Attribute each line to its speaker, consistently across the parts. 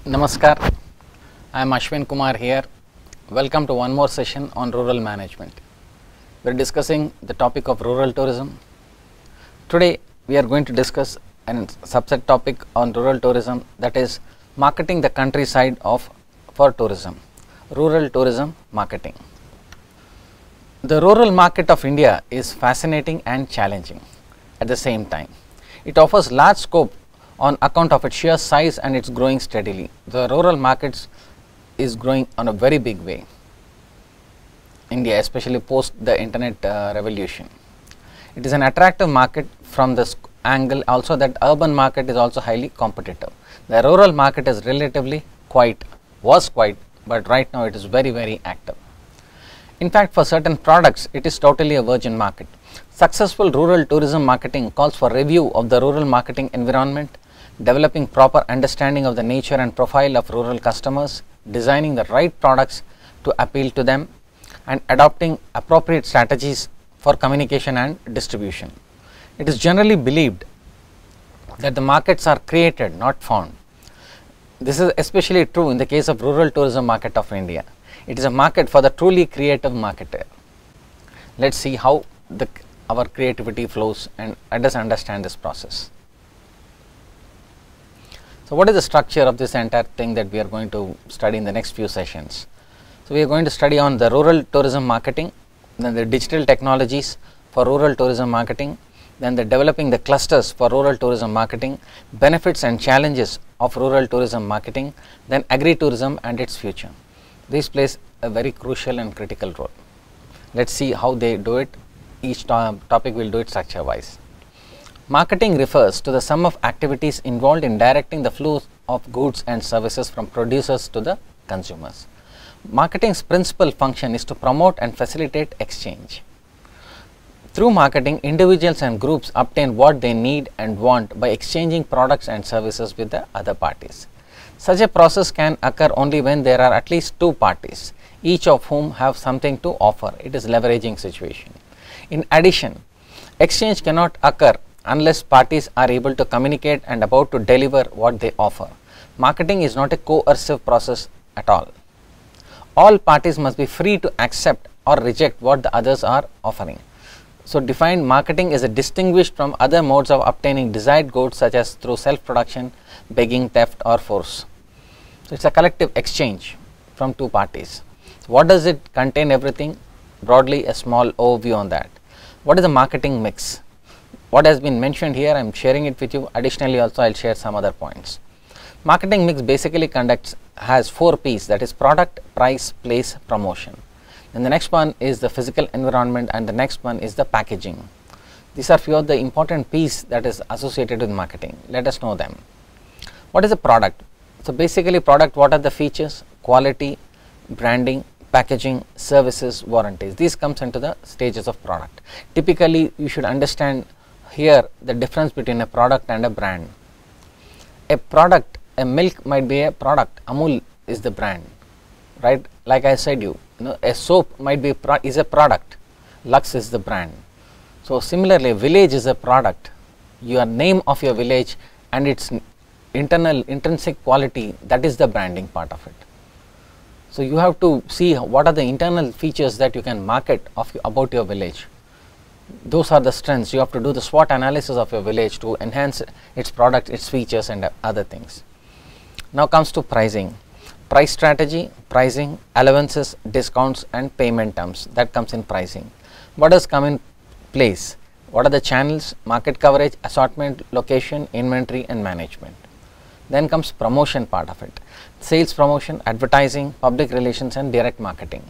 Speaker 1: Namaskar, I am Ashwin Kumar here. Welcome to one more session on rural management. We are discussing the topic of rural tourism. Today we are going to discuss a subset topic on rural tourism, that is marketing the countryside for tourism, rural tourism marketing. The rural market of India is fascinating and challenging at the same time. It offers large scope on account of its sheer size and it's growing steadily. The rural markets is growing on a very big way. India, especially post the internet revolution. It is an attractive market from this angle also that urban market is also highly competitive. The rural market is relatively was quiet, but right now it is very active. In fact, for certain products, it is totally a virgin market. Successful rural tourism marketing calls for review of the rural marketing environment, developing proper understanding of the nature and profile of rural customers, designing the right products to appeal to them, and adopting appropriate strategies for communication and distribution. It is generally believed that the markets are created, not found. This is especially true in the case of rural tourism market of India. It is a market for the truly creative marketer. Let's see how our creativity flows and let us understand this process. So, what is the structure of this entire thing that we are going to study in the next few sessions? So, we are going to study on the rural tourism marketing, then the digital technologies for rural tourism marketing, then the developing the clusters for rural tourism marketing, benefits and challenges of rural tourism marketing, then agri-tourism and its future. This plays a very crucial and critical role. Let us see how they do it. Each topic will do it structure wise. Marketing refers to the sum of activities involved in directing the flow of goods and services from producers to the consumers. Marketing's principal function is to promote and facilitate exchange. Through marketing, individuals and groups obtain what they need and want by exchanging products and services with the other parties. Such a process can occur only when there are at least two parties, each of whom have something to offer. It is leveraging situation. In addition, exchange cannot occur unless parties are able to communicate and about to deliver what they offer. Marketing is not a coercive process at all. All parties must be free to accept or reject what the others are offering. So, defined marketing is distinguished from other modes of obtaining desired goods such as through self-production, begging, theft or force. So, it is a collective exchange from two parties. So, what does it contain? Everything? Broadly, a small overview on that. What is the marketing mix? What has been mentioned here, I am sharing it with you. Additionally, also I will share some other points. Marketing mix basically has 4 P's, that is product, price, place, promotion. And the next one is the physical environment and the next one is the packaging. These are few of the important P's that is associated with marketing. Let us know them. What is a product? So, basically product, what are the features? Quality, branding, packaging, services, warranties. These comes into the stages of product. Typically, you should understand here the difference between a product and a brand. A product, a milk might be a product, Amul is the brand, right? Like I said a soap might be is a product, Lux is the brand. So, similarly, village is a product, your name of your village and its intrinsic quality, that is the branding part of it. So, you have to see what are the internal features that you can market about your village. Those are the strengths. You have to do the SWOT analysis of your village to enhance its product, its features and other things. Now comes to pricing. Price strategy, pricing, allowances, discounts and payment terms, that comes in pricing. What does come in place? What are the channels? Market coverage, assortment, location, inventory and management. Then comes promotion part of it. Sales promotion, advertising, public relations and direct marketing.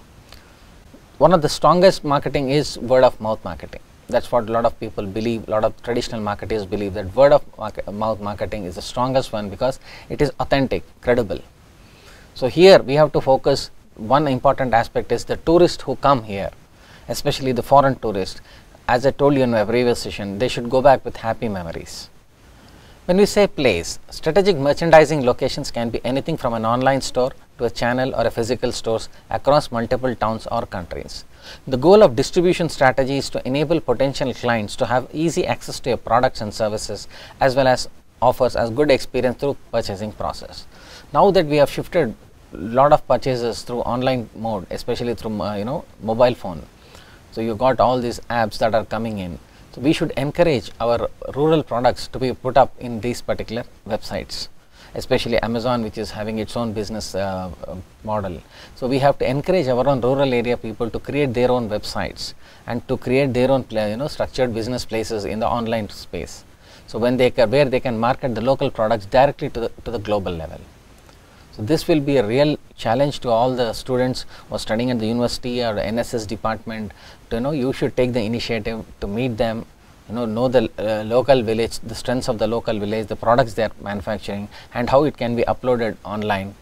Speaker 1: One of the strongest marketing is word of mouth marketing. That is what a lot of people believe, a lot of traditional marketers believe, that word of mouth marketing is the strongest one because it is authentic, credible. So, here we have to focus, one important aspect is the tourists who come here, especially the foreign tourists. As I told you in my previous session, they should go back with happy memories. When we say place, strategic merchandising locations can be anything from an online store to a channel or a physical stores across multiple towns or countries. The goal of distribution strategy is to enable potential clients to have easy access to your products and services as well as offers as good experience through purchasing process. Now that we have shifted lot of purchases through online mode, especially through mobile phone, so you got all these apps that are coming in. So we should encourage our rural products to be put up in these particular websites, especially Amazon, which is having its own business model. So we have to encourage our own rural area people to create their own websites and to create their own structured business places in the online space. So when where they can market the local products directly to the global level. So this will be a real challenge to all the students who are studying at the university or the NSS department. You should take the initiative to meet them, know the local village, the strengths of the local village, the products they are manufacturing, and how it can be uploaded online,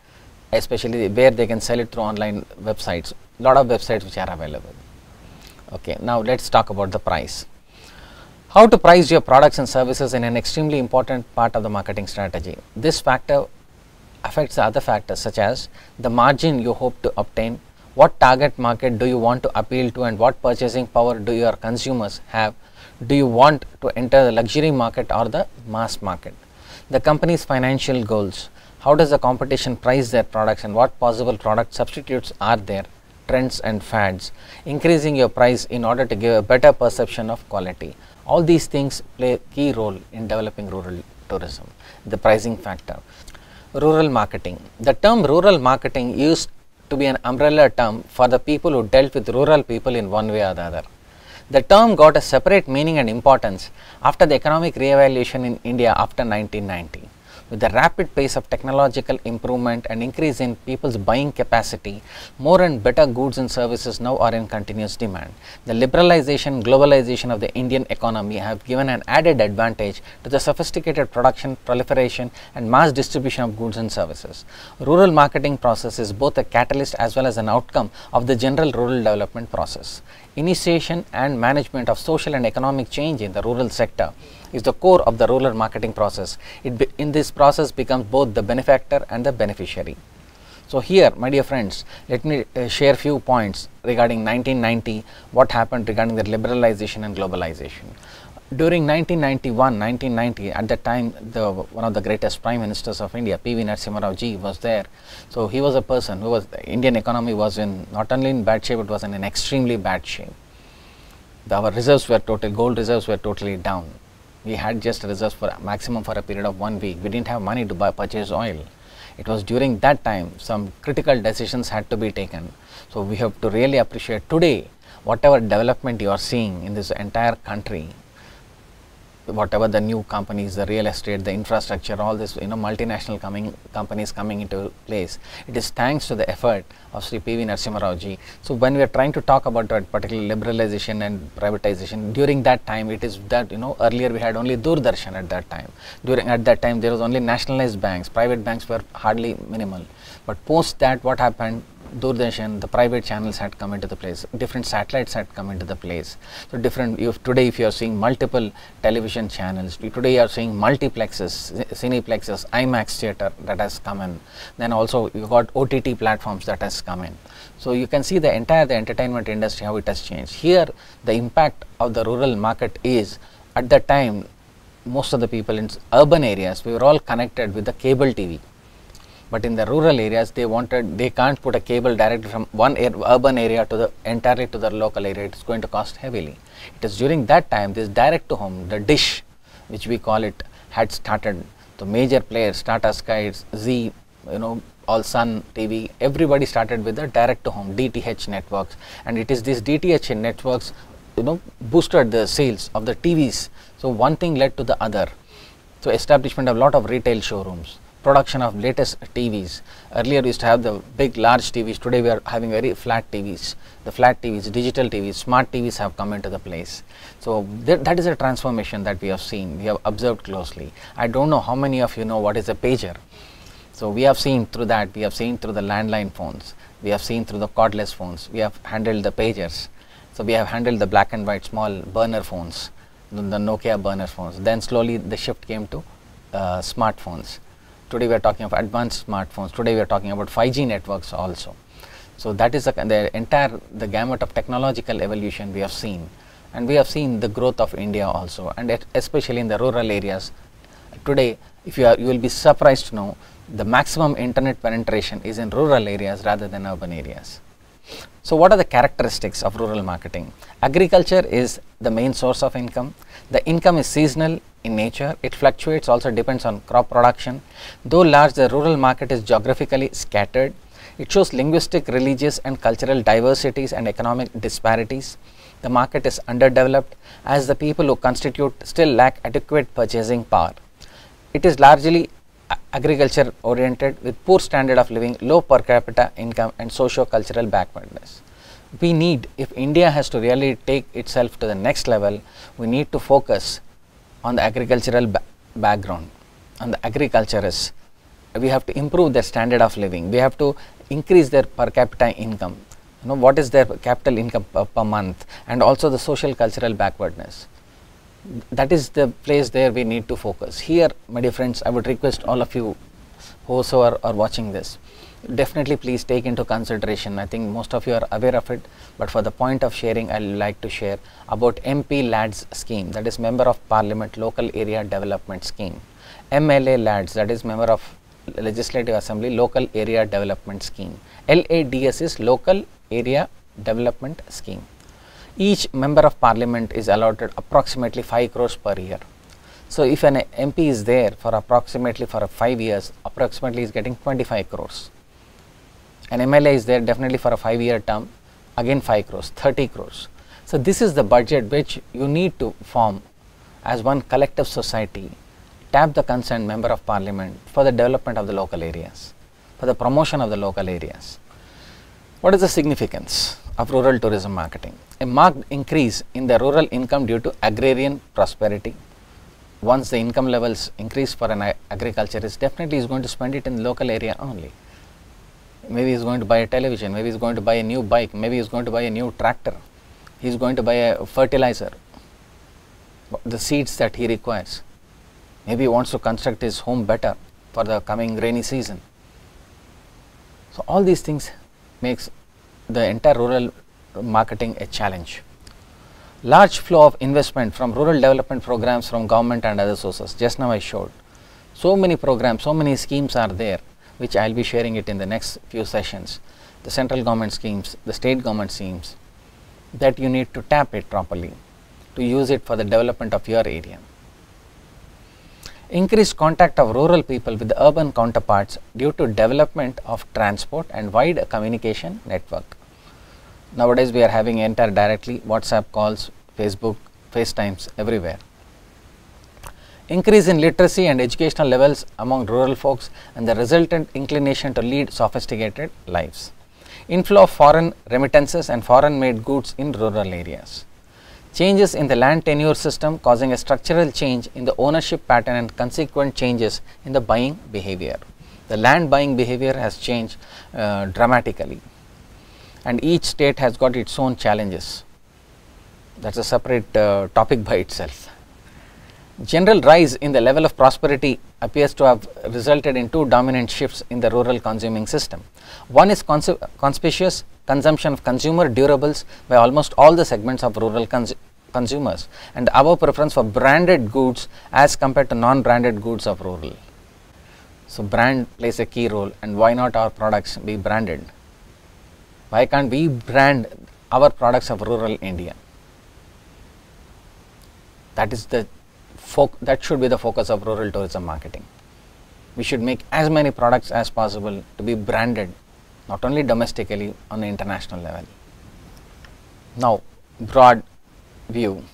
Speaker 1: especially where they can sell it through online websites. Lot of websites which are available. Okay, now let's talk about the price. How to price your products and services in an extremely important part of the marketing strategy. This factor affects the other factors such as the margin you hope to obtain, what target market do you want to appeal to, and what purchasing power do your consumers have. Do you want to enter the luxury market or the mass market? The company's financial goals. How does the competition price their products and what possible product substitutes are there? Trends and fads. Increasing your price in order to give a better perception of quality. All these things play a key role in developing rural tourism. The pricing factor. Rural marketing. The term rural marketing used to be an umbrella term for the people who dealt with rural people in one way or the other. The term got a separate meaning and importance after the economic re-evaluation in India after 1990. With the rapid pace of technological improvement and increase in people's buying capacity, more and better goods and services now are in continuous demand. The liberalization, globalization of the Indian economy have given an added advantage to the sophisticated production, proliferation and mass distribution of goods and services. Rural marketing process is both a catalyst as well as an outcome of the general rural development process. Initiation and management of social and economic change in the rural sector is the core of the rural marketing process. In this process becomes both the benefactor and the beneficiary. So here, my dear friends, let me share few points regarding 1990, what happened regarding the liberalization and globalization. During 1990, at that time, one of the greatest prime ministers of India, P.V. Narasimha Rao ji was there. So he was a person who the Indian economy was not only in bad shape, it was in an extremely bad shape. Our reserves were gold reserves were totally down. We had just reserves for maximum for a period of 1 week. We didn't have money to purchase oil. It was during that time some critical decisions had to be taken. So we have to really appreciate today whatever development you are seeing in this entire country, whatever the new companies, the real estate, the infrastructure, all this multinational companies coming into place. It is thanks to the effort of Sri P.V. Narasimha Rao ji. So when we are trying to talk about that particular liberalization and privatization, during that time it is that earlier we had only Doordarshan at that time. At that time there was only nationalized banks, private banks were hardly minimal. But post that, what happened? Doordarshan, the private channels had come into the place, different satellites had come into the place. So today if you are seeing multiple television channels, today you are seeing multiplexes, cineplexes, IMAX theatre that has come in. Then also you got OTT platforms that has come in. So you can see the entertainment industry, how it has changed. Here the impact of the rural market is, at that time most of the people in urban areas, we were all connected with the cable TV. But in the rural areas, they can't put a cable directly from one urban area to entirely to the local area. It is going to cost heavily. It is during that time this direct to home, the dish, which we call it, had started. The major players, Tata Sky, Zee, all Sun TV, everybody started with the direct to home DTH networks, and it is these DTH networks, boosted the sales of the TVs. So one thing led to the other. So establishment of a lot of retail showrooms, production of latest TVs. Earlier we used to have the big large TVs, today we are having very flat TVs. The flat TVs, digital TVs, smart TVs have come into the place. So that is a transformation that we have seen, we have observed closely. I don't know how many of you know what is a pager. So we have seen through that, we have seen through the landline phones, we have seen through the cordless phones, we have handled the pagers. So we have handled the black and white small burner phones, the Nokia burner phones. Then slowly the shift came to smartphones. Today we are talking of advanced smartphones. Today we are talking about 5G networks also. So that is the gamut of technological evolution we have seen, and we have seen the growth of India also, and especially in the rural areas. Today, you will be surprised to know the maximum internet penetration is in rural areas rather than urban areas. So what are the characteristics of rural marketing? Agriculture is the main source of income. The income is seasonal in nature. It fluctuates, also depends on crop production. Though large, the rural market is geographically scattered. It shows linguistic, religious and cultural diversities and economic disparities. The market is underdeveloped as the people who constitute still lack adequate purchasing power. It is largely agriculture oriented with poor standard of living, low per capita income and socio-cultural backwardness. We need, if India has to really take itself to the next level, we need to focus on the agricultural background, on the agriculturists. We have to improve their standard of living. We have to increase their per capita income. What is their capital income per month, and also the social cultural backwardness. That is the place there we need to focus. Here, my dear friends, I would request all of you who are watching this, definitely please take into consideration. I think most of you are aware of it, but for the point of sharing, I would like to share about MP LADS scheme, that is Member of Parliament Local Area Development Scheme. MLA LADS, that is Member of Legislative Assembly Local Area Development Scheme. LADS is Local Area Development Scheme. Each member of parliament is allotted approximately 5 crores per year. So if an MP is there for approximately for 5 years, approximately is getting 25 crores. An MLA is there definitely for a 5-year term, again 5 crores, 30 crores. So this is the budget which you need to form as one collective society, tap the concerned member of parliament for the development of the local areas, for the promotion of the local areas. What is the significance of rural tourism marketing? A marked increase in the rural income due to agrarian prosperity. Once the income levels increase for an agriculturist, definitely is going to spend it in the local area only. Maybe he is going to buy a television, maybe he is going to buy a new bike, maybe he is going to buy a new tractor, he is going to buy a fertilizer, the seeds that he requires. Maybe he wants to construct his home better for the coming rainy season. So all these things makes the entire rural marketing a challenge. Large flow of investment from rural development programs from government and other sources. Just now I showed. So many programs, so many schemes are there, which I will be sharing it in the next few sessions. The central government schemes, the state government schemes, that you need to tap it properly to use it for the development of your area. Increased contact of rural people with the urban counterparts due to development of transport and wide communication network. Nowadays we are having entire directly WhatsApp calls, Facebook, FaceTimes everywhere. Increase in literacy and educational levels among rural folks and the resultant inclination to lead sophisticated lives. Inflow of foreign remittances and foreign made goods in rural areas. Changes in the land tenure system causing a structural change in the ownership pattern and consequent changes in the buying behavior. The land buying behavior has changed dramatically, and each state has got its own challenges. That is a separate topic by itself. General rise in the level of prosperity appears to have resulted in two dominant shifts in the rural consuming system. One is conspicuous consumption of consumer durables by almost all the segments of rural consumers, and our preference for branded goods as compared to non-branded goods of rural. So brand plays a key role, and why not our products be branded? Why can't we brand our products of rural India? That is the that should be the focus of rural tourism marketing. We should make as many products as possible to be branded, not only domestically, on the international level. Now, broad view.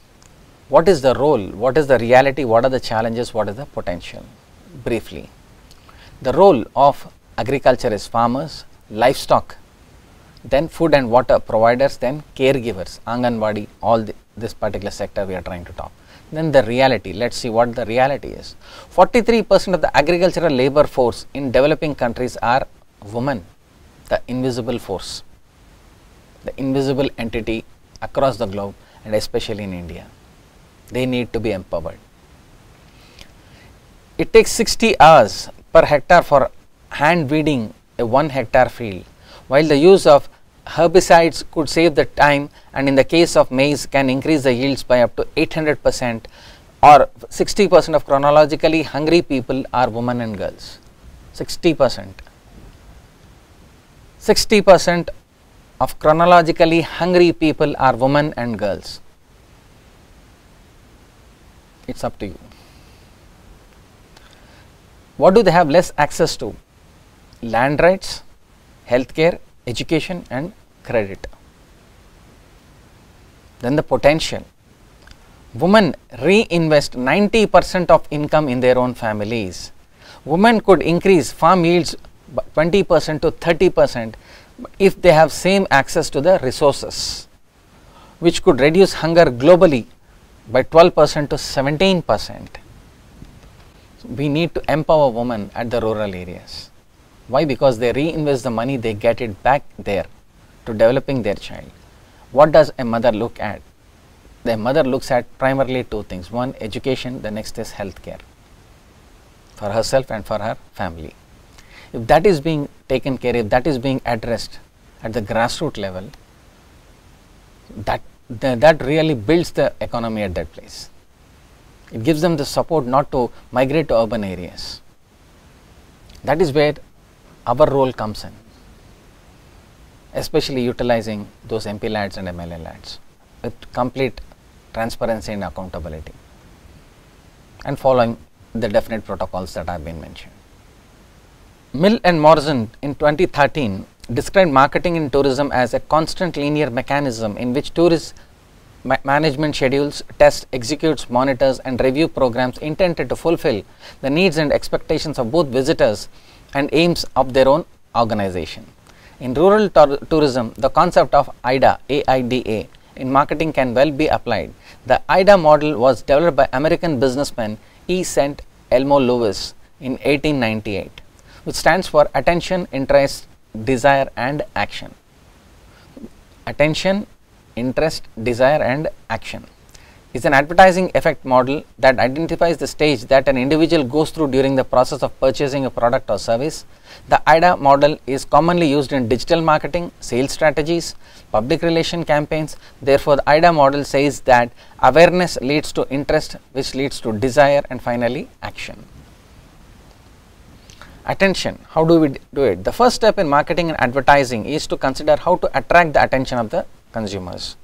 Speaker 1: What is the role? What is the reality? What are the challenges? What is the potential? Briefly, the role of agriculture is farmers, livestock, then food and water providers, then caregivers, Anganwadi, all this particular sector we are trying to talk. Then the reality, let us see what the reality is. 43% of the agricultural labor force in developing countries are women, the invisible force, the invisible entity across the globe and especially in India. They need to be empowered. It takes 60 hours per hectare for hand weeding a 1 hectare field, while the use of herbicides could save the time, and in the case of maize can increase the yields by up to 800%, or 60% of chronologically hungry people are women and girls. 60%. 60% of chronologically hungry people are women and girls. It's up to you. What do they have less access to? Land rights, healthcare, education and credit. Then the potential. Women reinvest 90% of income in their own families. Women could increase farm yields 20% to 30% if they have same access to the resources, which could reduce hunger globally by 12% to 17%. So we need to empower women at the rural areas. Why? Because they reinvest the money, they get it back there to developing their child. What does a mother look at? The mother looks at primarily two things. One, education, the next is healthcare for herself and for her family. If that is being taken care of, that is being addressed at the grassroots level, that really builds the economy at that place. It gives them the support not to migrate to urban areas. That is where our role comes in, especially utilizing those MP lads and MLA lads with complete transparency and accountability and following the definite protocols that have been mentioned. Mill and Morrison in 2013 described marketing in tourism as a constant linear mechanism in which tourist management schedules, tests, executes, monitors and review programs intended to fulfill the needs and expectations of both visitors and aims of their own organization. In rural tourism, the concept of AIDA, AIDA in marketing can well be applied. The AIDA model was developed by American businessman E. St. Elmo Lewis in 1898, which stands for attention, interest, desire and action. Attention, interest, desire and action is an advertising effect model that identifies the stage that an individual goes through during the process of purchasing a product or service. The AIDA model is commonly used in digital marketing, sales strategies, public relation campaigns. Therefore, the AIDA model says that awareness leads to interest, which leads to desire and finally action. Attention, how do we do it? The first step in marketing and advertising is to consider how to attract the attention of the consumers.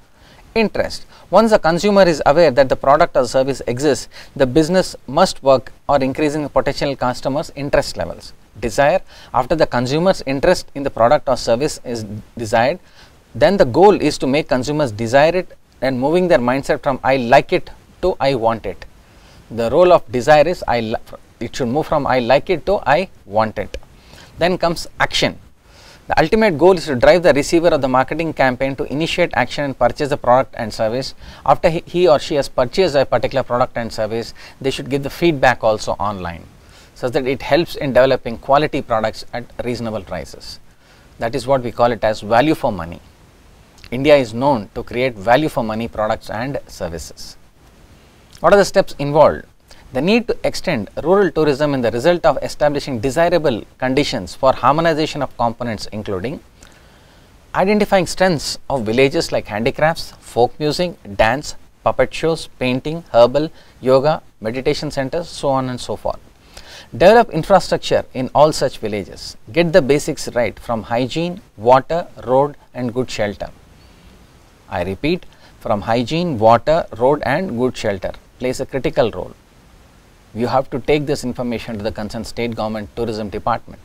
Speaker 1: Interest. Once the consumer is aware that the product or service exists, the business must work on increasing the potential customers' interest levels. Desire. After the consumer's interest in the product or service is desired, then the goal is to make consumers desire it and moving their mindset from I like it to I want it. The role of desire is it should move from I like it to I want it. Then comes action. The ultimate goal is to drive the receiver of the marketing campaign to initiate action and purchase the product and service. After he or she has purchased a particular product and service, they should give the feedback also online, so that it helps in developing quality products at reasonable prices. That is what we call it as value for money. India is known to create value for money products and services. What are the steps involved? The need to extend rural tourism in the result of establishing desirable conditions for harmonization of components, including identifying strengths of villages like handicrafts, folk music, dance, puppet shows, painting, herbal, yoga, meditation centers, so on and so forth. Develop infrastructure in all such villages. Get the basics right from hygiene, water, road and good shelter. I repeat, from hygiene, water, road and good shelter plays a critical role. You have to take this information to the concerned state government tourism department,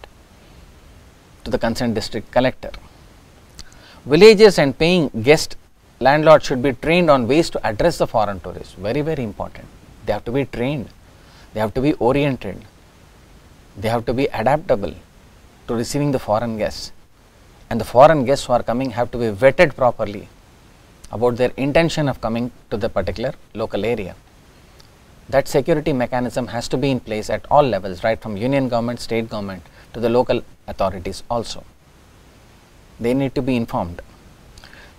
Speaker 1: to the concerned district collector. Villages and paying guest landlords should be trained on ways to address the foreign tourists. Very, very important. They have to be trained, they have to be oriented, they have to be adaptable to receiving the foreign guests, and the foreign guests who are coming have to be vetted properly about their intention of coming to the particular local area. That security mechanism has to be in place at all levels, right from union government, state government to the local authorities also. They need to be informed.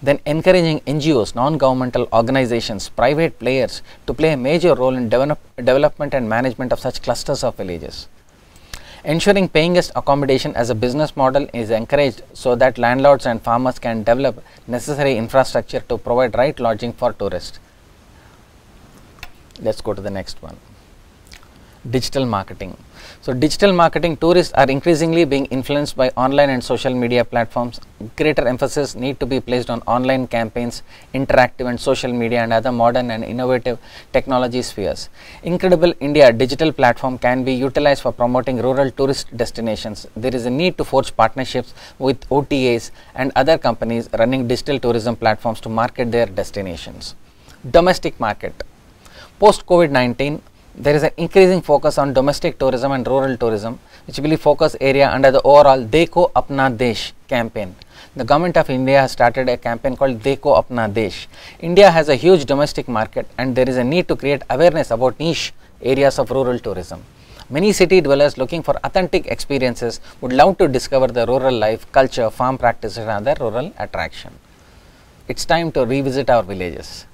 Speaker 1: Then encouraging NGOs, non-governmental organizations, private players to play a major role in development and management of such clusters of villages. Ensuring paying guest accommodation as a business model is encouraged so that landlords and farmers can develop necessary infrastructure to provide right lodging for tourists. Let's go to the next one. Digital marketing. So digital marketing, tourists are increasingly being influenced by online and social media platforms. Greater emphasis need to be placed on online campaigns, interactive and social media and other modern and innovative technology spheres. Incredible India digital platform can be utilized for promoting rural tourist destinations. There is a need to forge partnerships with OTAs and other companies running digital tourism platforms to market their destinations. Domestic market. Post COVID-19, there is an increasing focus on domestic tourism and rural tourism, which will be focus area under the overall Dekho Apna Desh campaign. The government of India has started a campaign called Dekho Apna Desh. India has a huge domestic market and there is a need to create awareness about niche areas of rural tourism. Many city dwellers looking for authentic experiences would love to discover the rural life, culture, farm practices and other rural attraction. It's time to revisit our villages.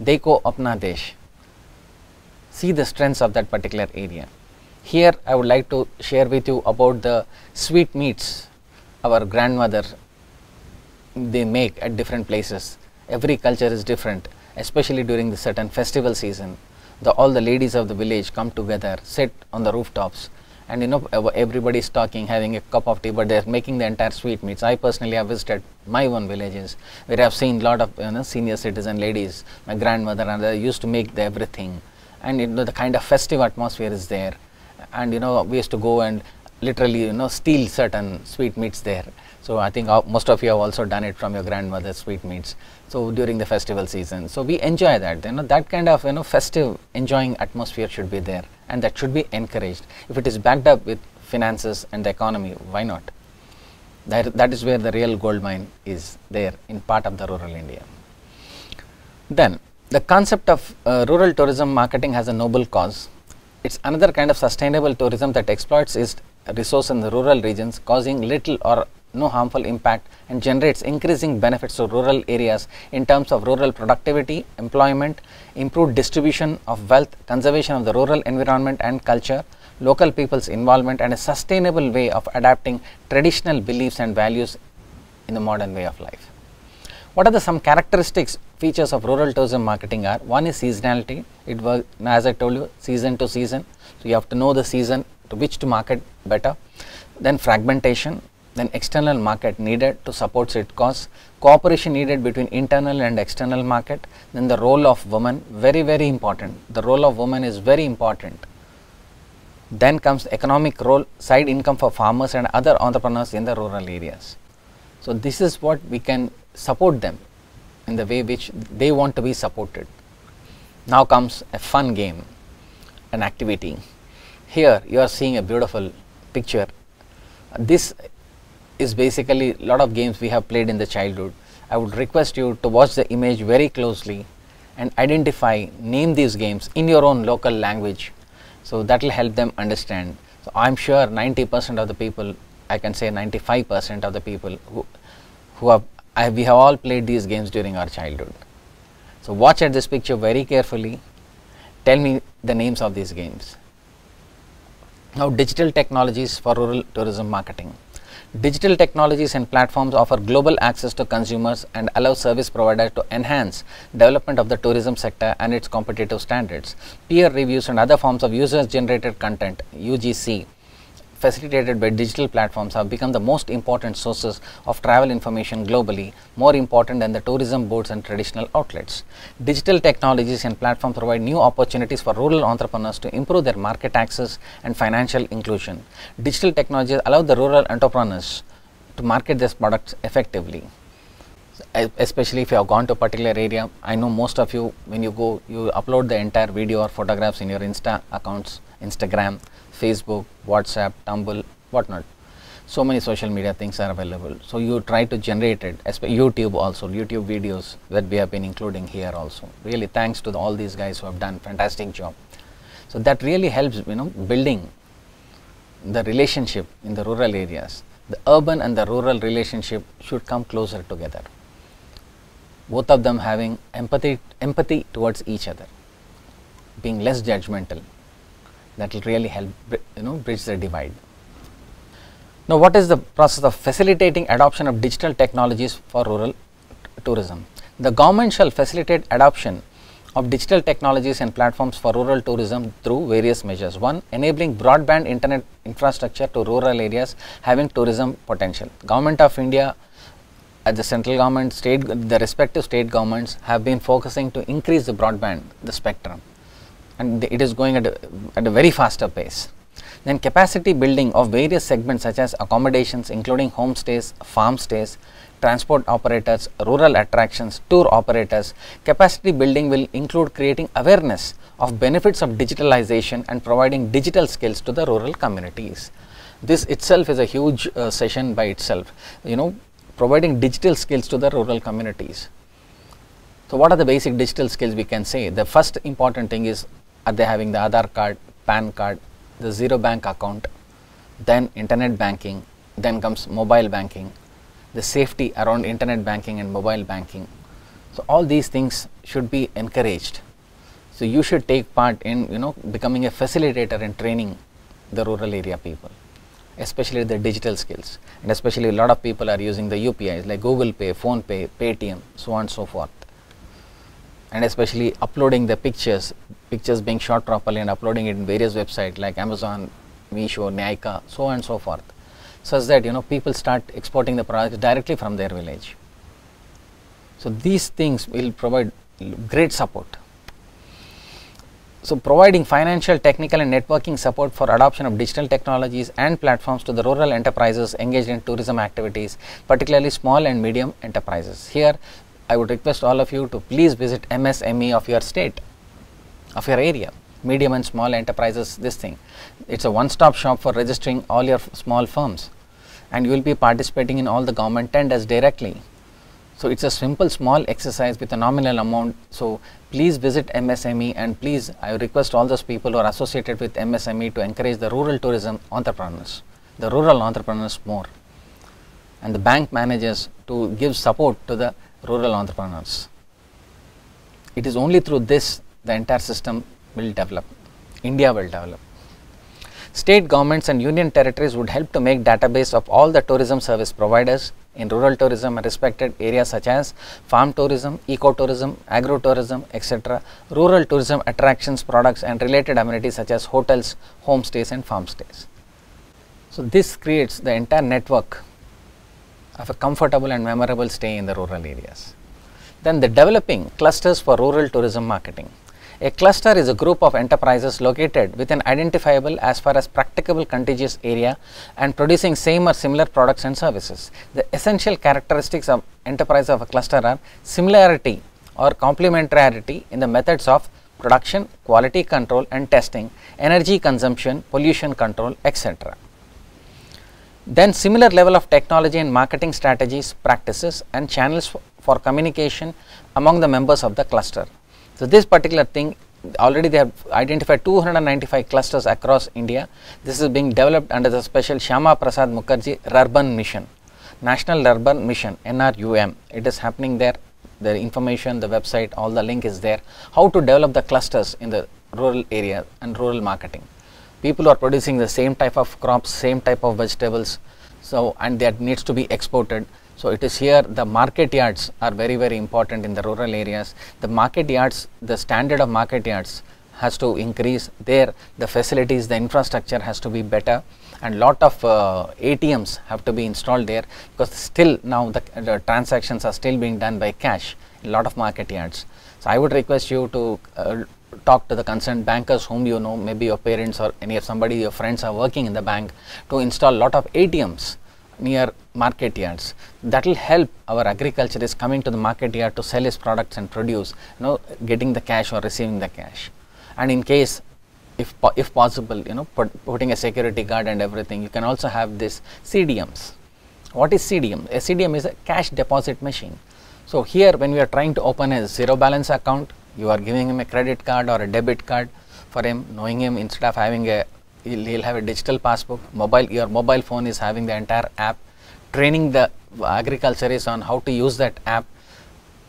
Speaker 1: Dekho Apna Desh. See the strengths of that particular area. Here I would like to share with you about the sweetmeats our grandmother they make at different places. Every culture is different, especially during the certain festival season. All the ladies of the village come together, sit on the rooftops, and everybody is talking, having a cup of tea, but they are making the entire sweetmeats. I personally have visited my own villages where I have seen lot of senior citizen ladies, my grandmother and they used to make everything. And the kind of festive atmosphere is there, and we used to go and literally steal certain sweetmeats there. So I think most of you have also done it from your grandmother's sweetmeats. So during the festival season, so we enjoy that. That kind of festive enjoying atmosphere should be there, and that should be encouraged. If it is backed up with finances and the economy, why not? That is where the real gold mine is there in part of the rural India. Then the concept of rural tourism marketing has a noble cause. It's another kind of sustainable tourism that exploits its resource in the rural regions, causing little or no harmful impact and generates increasing benefits to rural areas in terms of rural productivity, employment, improved distribution of wealth, conservation of the rural environment and culture, local people's involvement and a sustainable way of adapting traditional beliefs and values in the modern way of life. What are some characteristics, features of rural tourism marketing are? One is seasonality. It was, as I told you, season to season. So you have to know the season to which to market better. Then fragmentation. Then external market needed to support its cause. Cooperation needed between internal and external market. Then the role of women, very, very important. The role of women is very important. Then comes economic role, side income for farmers and other entrepreneurs in the rural areas. So this is what we can support them in the way which they want to be supported. Now comes a fun game, an activity. Here you are seeing a beautiful picture. This is basically a lot of games we have played in the childhood. I would request you to watch the image very closely and identify, name these games in your own local language. So that will help them understand. So I am sure 90% of the people, I can say 95% of the people we have all played these games during our childhood. So watch at this picture very carefully. Tell me the names of these games. Now, digital technologies for rural tourism marketing. Digital technologies and platforms offer global access to consumers and allow service providers to enhance development of the tourism sector and its competitive standards. Peer reviews and other forms of user-generated content, UGC, facilitated by digital platforms have become the most important sources of travel information globally, more important than the tourism boards and traditional outlets. Digital technologies and platforms provide new opportunities for rural entrepreneurs to improve their market access and financial inclusion. Digital technologies allow the rural entrepreneurs to market their products effectively. Especially if you have gone to a particular area, I know most of you, when you go, you upload the entire video or photographs in your Insta accounts, Instagram, Facebook, WhatsApp, Tumblr, whatnot. So many social media things are available. So you try to generate it, YouTube also, YouTube videos that we have been including here also. Really thanks to all these guys who have done fantastic job. So that really helps, building the relationship in the rural areas. The urban and the rural relationship should come closer together. Both of them having empathy towards each other, being less judgmental. That will really help bridge the divide. Now, what is the process of facilitating adoption of digital technologies for rural tourism? The government shall facilitate adoption of digital technologies and platforms for rural tourism through various measures. One, enabling broadband internet infrastructure to rural areas having tourism potential. Government of India, at the central government, the respective state governments have been focusing to increase the broadband, the spectrum, and it is going at a very faster pace. Then capacity building of various segments such as accommodations including homestays, farm stays, transport operators, rural attractions, tour operators. Capacity building will include creating awareness of benefits of digitalization and providing digital skills to the rural communities. This itself is a huge session by itself, providing digital skills to the rural communities. So what are the basic digital skills we can say? The first important thing is, are they having the Aadhaar card, PAN card, the zero bank account, then internet banking, then comes mobile banking, the safety around internet banking and mobile banking. So all these things should be encouraged. So you should take part in becoming a facilitator in training the rural area people, especially the digital skills, and especially a lot of people are using the UPIs like Google Pay, Phone Pay, Paytm, so on and so forth, and especially uploading the pictures being shot properly and uploading it in various websites like Amazon, Meesho, Nykaa, so on and so forth, such that people start exporting the products directly from their village. So these things will provide great support. So providing financial, technical and networking support for adoption of digital technologies and platforms to the rural enterprises engaged in tourism activities, particularly small and medium enterprises. Here I would request all of you to please visit MSME of your state, of your area, medium and small enterprises. This thing, it's a one-stop shop for registering all your small firms, and you will be participating in all the government tenders directly. So it's a simple small exercise with a nominal amount. So please visit MSME, and please, I request all those people who are associated with MSME to encourage the rural tourism entrepreneurs, the rural entrepreneurs more, and the bank managers to give support to the rural entrepreneurs. It is only through this the entire system will develop, India will develop. State governments and union territories would help to make database of all the tourism service providers in rural tourism and respected areas such as farm tourism, ecotourism, agro-tourism, etc., rural tourism attractions, products and related amenities such as hotels, homestays and farm stays. So this creates the entire network of a comfortable and memorable stay in the rural areas. Then the developing clusters for rural tourism marketing. A cluster is a group of enterprises located within identifiable as far as practicable contiguous area and producing same or similar products and services. The essential characteristics of enterprise of a cluster are similarity or complementarity in the methods of production, quality control and testing, energy consumption, pollution control, etc. Then similar level of technology and marketing strategies, practices and channels for communication among the members of the cluster. So this particular thing, already they have identified 295 clusters across India. This is being developed under the special Shyama Prasad Mukherjee Rurban Mission, National Rurban Mission, NRUM. It is happening there. The information, the website, all the link is there. How to develop the clusters in the rural area and rural marketing. People are producing the same type of crops, same type of vegetables, so and that needs to be exported. So it is here the market yards are very, very important in the rural areas. The market yards, the standard of market yards has to increase there. The facilities, the infrastructure has to be better, and lot of ATMs have to be installed there, because still now the transactions are still being done by cash in a lot of market yards. So I would request you to talk to the concerned bankers whom you know, maybe your parents or any of somebody, your friends are working in the bank, to install lot of ATMs near market yards. That will help our agriculturist coming to the market yard to sell his products and produce, getting the cash or receiving the cash. And in case, if possible, putting a security guard and everything, you can also have this CDMs. What is CDM? A CDM is a cash deposit machine. So here, when we are trying to open a zero balance account, you are giving him a credit card or a debit card for him, knowing him, instead of having he'll have a digital passbook. Your mobile phone is having the entire app, training the agriculturists on how to use that app.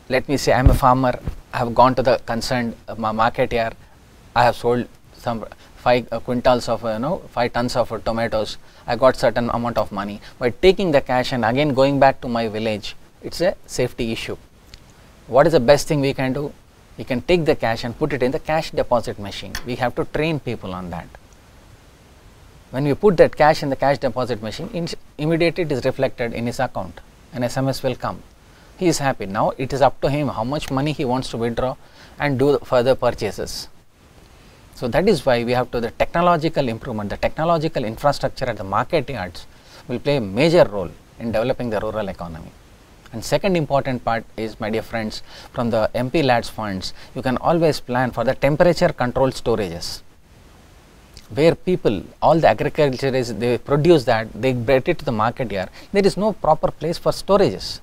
Speaker 1: Let me say I am a farmer, I have gone to the concerned market yard, I have sold some 5 quintals of 5 tons of tomatoes, I got certain amount of money. By taking the cash and again going back to my village, it's a safety issue. What is the best thing we can do? You can take the cash and put it in the cash deposit machine. We have to train people on that. When we put that cash in the cash deposit machine, immediately it is reflected in his account. An SMS will come. He is happy. Now it is up to him how much money he wants to withdraw and do further purchases. So that is why we have to, the technological improvement, the technological infrastructure at the market yards will play a major role in developing the rural economy. And second important part is, my dear friends, from the MP Lads funds, you can always plan for the temperature controlled storages, where people, all the agriculturists, they produce that, they bring it to the market yard. There is no proper place for storages.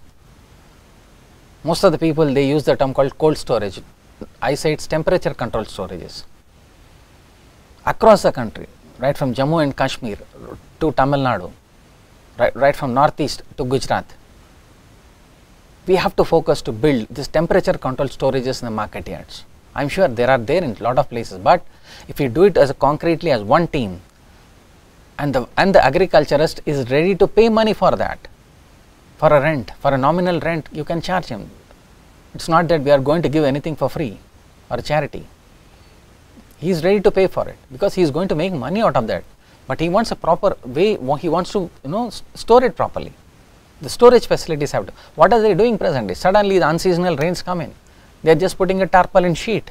Speaker 1: Most of the people, they use the term called cold storage. I say it's temperature controlled storages. Across the country, right from Jammu and Kashmir to Tamil Nadu, right from northeast to Gujarat, we have to focus to build this temperature controlled storages in the market yards. I am sure there are there in a lot of places, but if you do it as concretely as one team, and the agriculturist is ready to pay money for that, for a rent, for a nominal rent, you can charge him. It's not that we are going to give anything for free or charity. He is ready to pay for it because he is going to make money out of that, but he wants a proper way. He wants to store it properly. The storage facilities have to. What are they doing presently? Suddenly the unseasonal rains come in. They are just putting a tarpaulin sheet.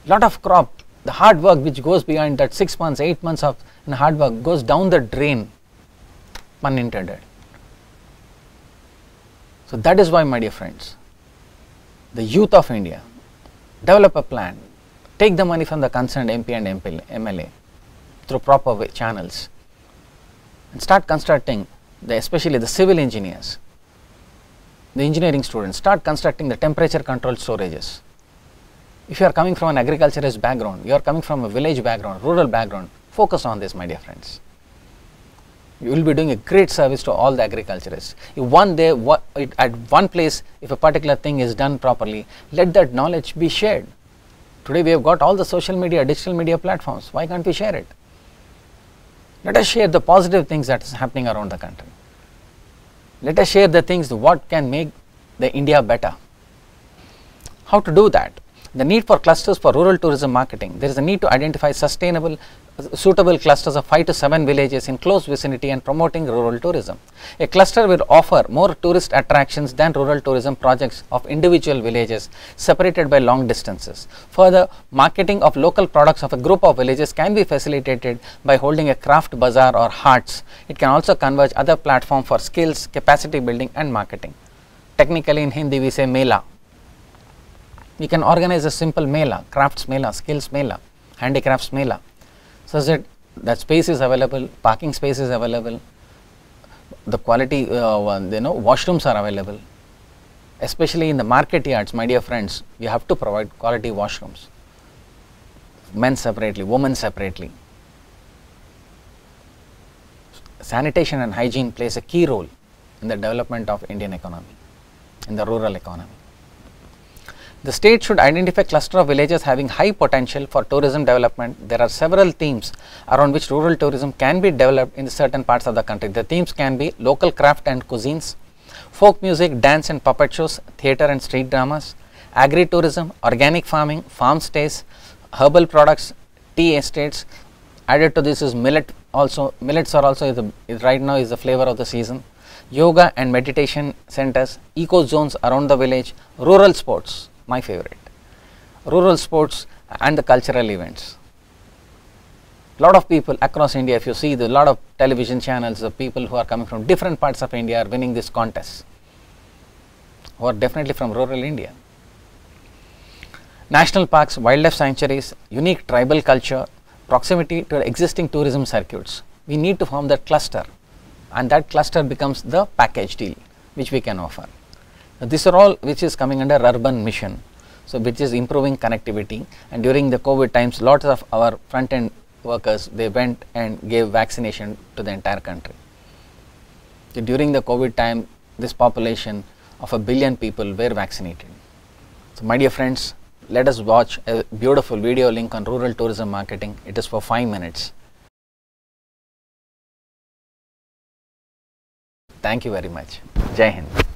Speaker 1: Lot of crop, the hard work which goes behind that 6 months, 8 months of hard work goes down the drain, pun intended. So that is why, my dear friends, the youth of India, develop a plan, take the money from the concerned MP and MLA through proper channels, and start constructing, especially the civil engineers, the engineering students, start constructing the temperature controlled storages. If you are coming from an agriculturist background, you are coming from a village background, rural background, focus on this, my dear friends. You will be doing a great service to all the agriculturists. If one day, at one place, if a particular thing is done properly, let that knowledge be shared. Today we have got all the social media, digital media platforms. Why can't we share it? Let us share the positive things that is happening around the country. Let us share the things what can make the India better. How to do that? The need for clusters for rural tourism marketing. There is a need to identify sustainable, suitable clusters of 5 to 7 villages in close vicinity and promoting rural tourism. A cluster will offer more tourist attractions than rural tourism projects of individual villages separated by long distances. Further, marketing of local products of a group of villages can be facilitated by holding a craft bazaar or hearts. It can also converge other platforms for skills, capacity building and marketing. Technically in Hindi we say mela. We can organize a simple mela, crafts mela, skills mela, handicrafts mela, so that space is available, parking space is available, the quality washrooms are available. Especially in the market yards, my dear friends, we have to provide quality washrooms, men separately, women separately. Sanitation and hygiene plays a key role in the development of Indian economy, in the rural economy. The state should identify a cluster of villages having high potential for tourism development. There are several themes around which rural tourism can be developed in certain parts of the country. The themes can be local craft and cuisines, folk music, dance and puppet shows, theatre and street dramas, agri-tourism, organic farming, farm stays, herbal products, tea estates. Added to this is millet also. Millets are also right now is the flavor of the season. Yoga and meditation centers, eco zones around the village, rural sports. My favorite, rural sports and the cultural events. Lot of people across India, if you see the lot of television channels, the people who are coming from different parts of India are winning this contest, who are definitely from rural India. National parks, wildlife sanctuaries, unique tribal culture, proximity to existing tourism circuits. We need to form that cluster, and that cluster becomes the package deal which we can offer. These are all which is coming under urban mission, so which is improving connectivity. And during the COVID times, lots of our front end workers, they went and gave vaccination to the entire country. So during the COVID time, this population of 1 billion people were vaccinated. So my dear friends, let us watch a beautiful video link on rural tourism marketing. It is for 5 minutes. Thank you very much. Jai Hind.